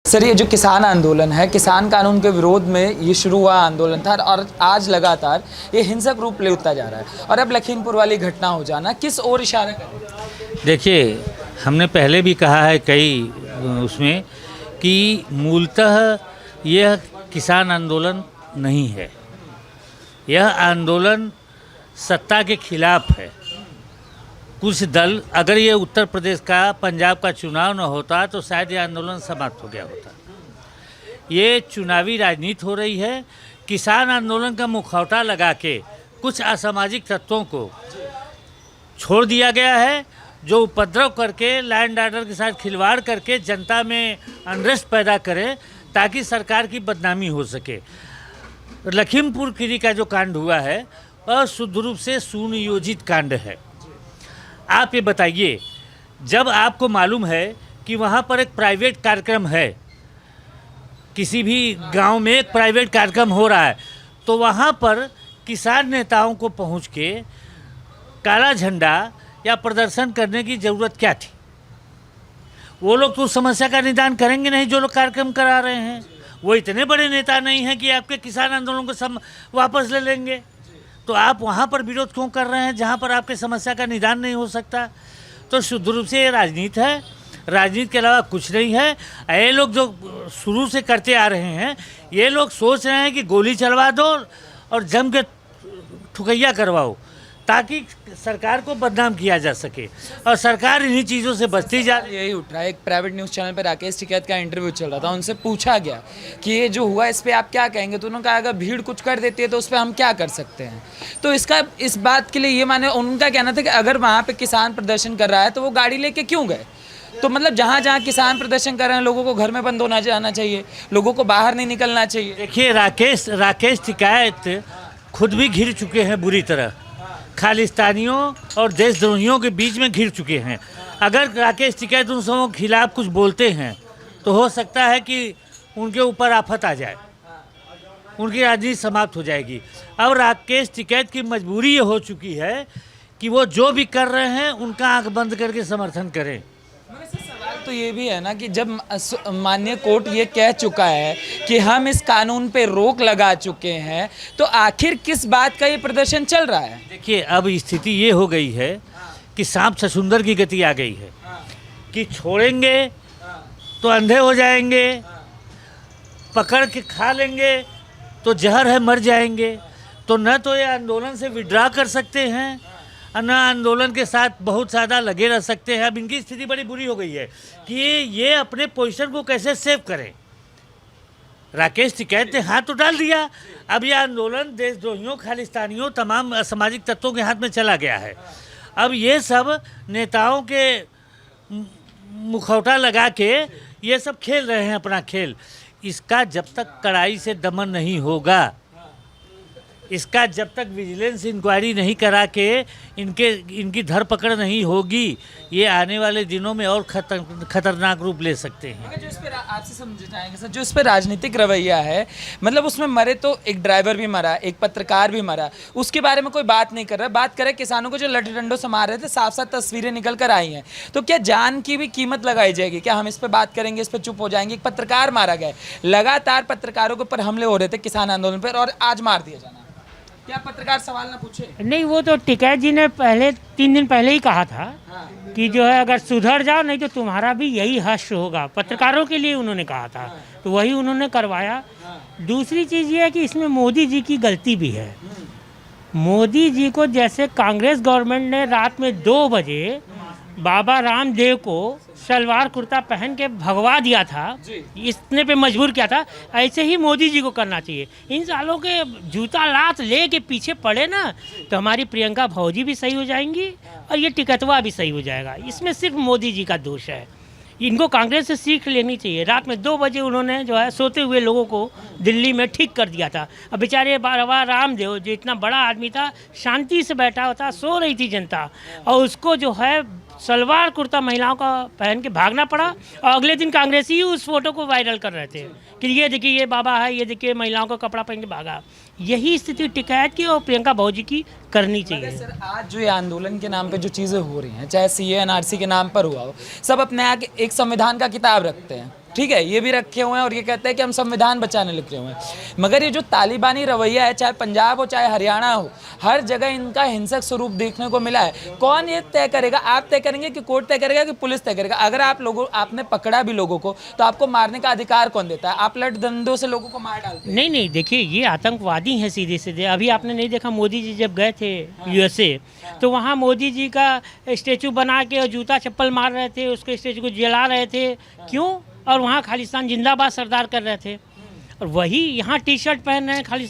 Sir, ये जो किसान आंदोलन है, किसान कानून के विरोध में ये शुरू हुआ आंदोलन था और आज लगातार ये हिंसक रूप लेता जा रहा है और अब लखीमपुर वाली घटना हो जाना किस ओर इशारा कर रही है? देखिए, हमने पहले भी कहा है कई उसमें कि मूलतः यह किसान आंदोलन नहीं है। यह आंदोलन सत्ता के खिलाफ है। कुछ दल, अगर ये उत्तर प्रदेश का, पंजाब का चुनाव न होता तो शायद ये आंदोलन समाप्त हो गया होता। ये चुनावी राजनीति हो रही है। किसान आंदोलन का मुखौटा लगा के कुछ असामाजिक तत्वों को छोड़ दिया गया है, जो उपद्रव करके, लैंड ऑर्डर के साथ खिलवाड़ करके जनता में अनरेस्ट पैदा करें ताकि सरकार की बदनामी हो सके। लखीमपुर खीरी का जो कांड हुआ है वह शुद्ध रूप से सुनियोजित कांड है। आप ये बताइए, जब आपको मालूम है कि वहाँ पर एक प्राइवेट कार्यक्रम है, किसी भी गांव में एक प्राइवेट कार्यक्रम हो रहा है, तो वहाँ पर किसान नेताओं को पहुँच के काला झंडा या प्रदर्शन करने की ज़रूरत क्या थी? वो लोग तो समस्या का निदान करेंगे नहीं जो लोग कार्यक्रम करा रहे हैं। वो इतने बड़े नेता नहीं हैं कि आपके किसान आंदोलन को सब वापस ले लेंगे। तो आप वहाँ पर विरोध क्यों कर रहे हैं जहाँ पर आपके समस्या का निदान नहीं हो सकता? तो शुद्ध रूप से ये राजनीति है, राजनीति के अलावा कुछ नहीं है। ये लोग जो शुरू से करते आ रहे हैं, ये लोग सोच रहे हैं कि गोली चलवा दो और जम के ठुकैया करवाओ ताकि सरकार को बदनाम किया जा सके, और सरकार इन्हीं चीज़ों से बचती जा रही है। यही उठ रहा है। एक प्राइवेट न्यूज़ चैनल पर राकेश टिकैत का इंटरव्यू चल रहा था, उनसे पूछा गया कि ये जो हुआ इस पर आप क्या कहेंगे, तो उन्होंने कहा अगर भीड़ कुछ कर देती है तो उस पर हम क्या कर सकते हैं। तो इस बात के लिए ये माने, उनका कहना था कि अगर वहाँ पर किसान प्रदर्शन कर रहा है तो वो गाड़ी लेके क्यों गए। तो मतलब जहाँ जहाँ किसान प्रदर्शन कर रहे हैं, लोगों को घर में बंद होना जाना चाहिए, लोगों को बाहर नहीं निकलना चाहिए। देखिए, राकेश टिकैत खुद भी घिर चुके हैं बुरी तरह, खालिस्तानियों और देशद्रोहियों के बीच में घिर चुके हैं। अगर राकेश टिकैत उन सबों के खिलाफ कुछ बोलते हैं तो हो सकता है कि उनके ऊपर आफत आ जाए, उनकी राजनीति समाप्त हो जाएगी। अब राकेश टिकैत की मजबूरी ये हो चुकी है कि वो जो भी कर रहे हैं उनका आंख बंद करके समर्थन करें। तो ये भी है ना कि जब माननीय कोर्ट ये कह चुका है कि हम इस कानून पे रोक लगा चुके हैं, तो आखिर किस बात का ये प्रदर्शन चल रहा है? देखिए, अब स्थिति ये हो गई है कि सांप छछूंदर की गति आ गई है कि छोड़ेंगे तो अंधे हो जाएंगे, पकड़ के खा लेंगे तो जहर है मर जाएंगे। तो न तो ये आंदोलन से विड्रा कर सकते हैं, न आंदोलन के साथ बहुत ज़्यादा लगे रह सकते हैं। अब इनकी स्थिति बड़ी बुरी हो गई है कि ये अपने पोजीशन को कैसे सेव करें। राकेश टिकैत ने हाथ तो डाल दिया, अब ये आंदोलन देशद्रोहियों, खालिस्तानियों, तमाम असामाजिक तत्वों के हाथ में चला गया है। अब ये सब नेताओं के मुखौटा लगा के ये सब खेल रहे हैं अपना खेल। इसका जब तक कड़ाई से दमन नहीं होगा, इसका जब तक विजिलेंस इंक्वायरी नहीं करा के इनकी धरपकड़ नहीं होगी, ये आने वाले दिनों में और खतरनाक रूप ले सकते हैं। जो इस पर आपसे समझ जाएंगे सर, जो इस पर राजनीतिक रवैया है, मतलब उसमें मरे तो एक ड्राइवर भी मरा, एक पत्रकार भी मरा, उसके बारे में कोई बात नहीं कर रहा। बात करें किसानों को जो लठी डंडों से मार रहे थे, साफ साफ तस्वीरें निकल कर आई हैं। तो क्या जान की भी कीमत लगाई जाएगी? क्या हम इस पर बात करेंगे, इस पर चुप हो जाएंगे? एक पत्रकार मारा गया, लगातार पत्रकारों के ऊपर हमले हो रहे थे किसान आंदोलन पर, और आज मार दिया जाना। क्या पत्रकार सवाल ना पूछे? नहीं, वो तो टिकैत जी ने पहले 3 दिन पहले ही कहा था कि जो है अगर सुधर जाओ नहीं तो तुम्हारा भी यही हश्र होगा। पत्रकारों के लिए उन्होंने कहा था, तो वही उन्होंने करवाया। दूसरी चीज़ ये है कि इसमें मोदी जी की गलती भी है। मोदी जी को जैसे कांग्रेस गवर्नमेंट ने रात में 2 बजे बाबा रामदेव को सलवार कुर्ता पहन के भगवा दिया था, इतने पे मजबूर किया था, ऐसे ही मोदी जी को करना चाहिए। इन सालों के जूता लात ले के पीछे पड़े ना, तो हमारी प्रियंका भौजी भी सही हो जाएंगी और ये टिकैतवा भी सही हो जाएगा। इसमें सिर्फ मोदी जी का दोष है। इनको कांग्रेस से सीख लेनी चाहिए। रात में 2 बजे उन्होंने जो है सोते हुए लोगों को दिल्ली में ठीक कर दिया था। अब बेचारे बाबा रामदेव जो इतना बड़ा आदमी था, शांति से बैठा होता, सो रही थी जनता, और उसको जो है सलवार कुर्ता महिलाओं का पहन के भागना पड़ा। और अगले दिन कांग्रेसी ही उस फोटो को वायरल कर रहे थे कि ये देखिए ये बाबा है, ये देखिए महिलाओं का कपड़ा पहन के भागा। यही स्थिति टिकैत की और प्रियंका भौजी की करनी चाहिए। सर, आज जो ये आंदोलन के नाम पे जो चीज़ें हो रही हैं, चाहे CA NRC के नाम पर हुआ हो, सब अपने आगे एक संविधान का किताब रखते हैं। ठीक है, ये भी रखे हुए हैं और ये कहते हैं कि हम संविधान बचाने लिखे हुए हैं। मगर ये जो तालिबानी रवैया है, चाहे पंजाब हो चाहे हरियाणा हो, हर जगह इनका हिंसक स्वरूप देखने को मिला है। कौन ये तय करेगा? आप तय करेंगे कि कोर्ट तय करेगा कि पुलिस तय करेगा? अगर आपने पकड़ा भी लोगों को तो आपको मारने का अधिकार कौन देता है? आप लठ डंडों से लोगों को मार डालते हैं। नहीं नहीं, देखिए ये आतंकवादी हैं सीधे सीधे। अभी आपने नहीं देखा मोदी जी जब गए थे यूएसए, तो वहाँ मोदी जी का स्टेचू बना के और जूता चप्पल मार रहे थे, उसके स्टेचू को जला रहे थे। क्यों? और वहाँ खालिस्तान जिंदाबाद सरदार कर रहे थे। और वही यहाँ टी शर्ट पहन रहे हैं खालिस्तान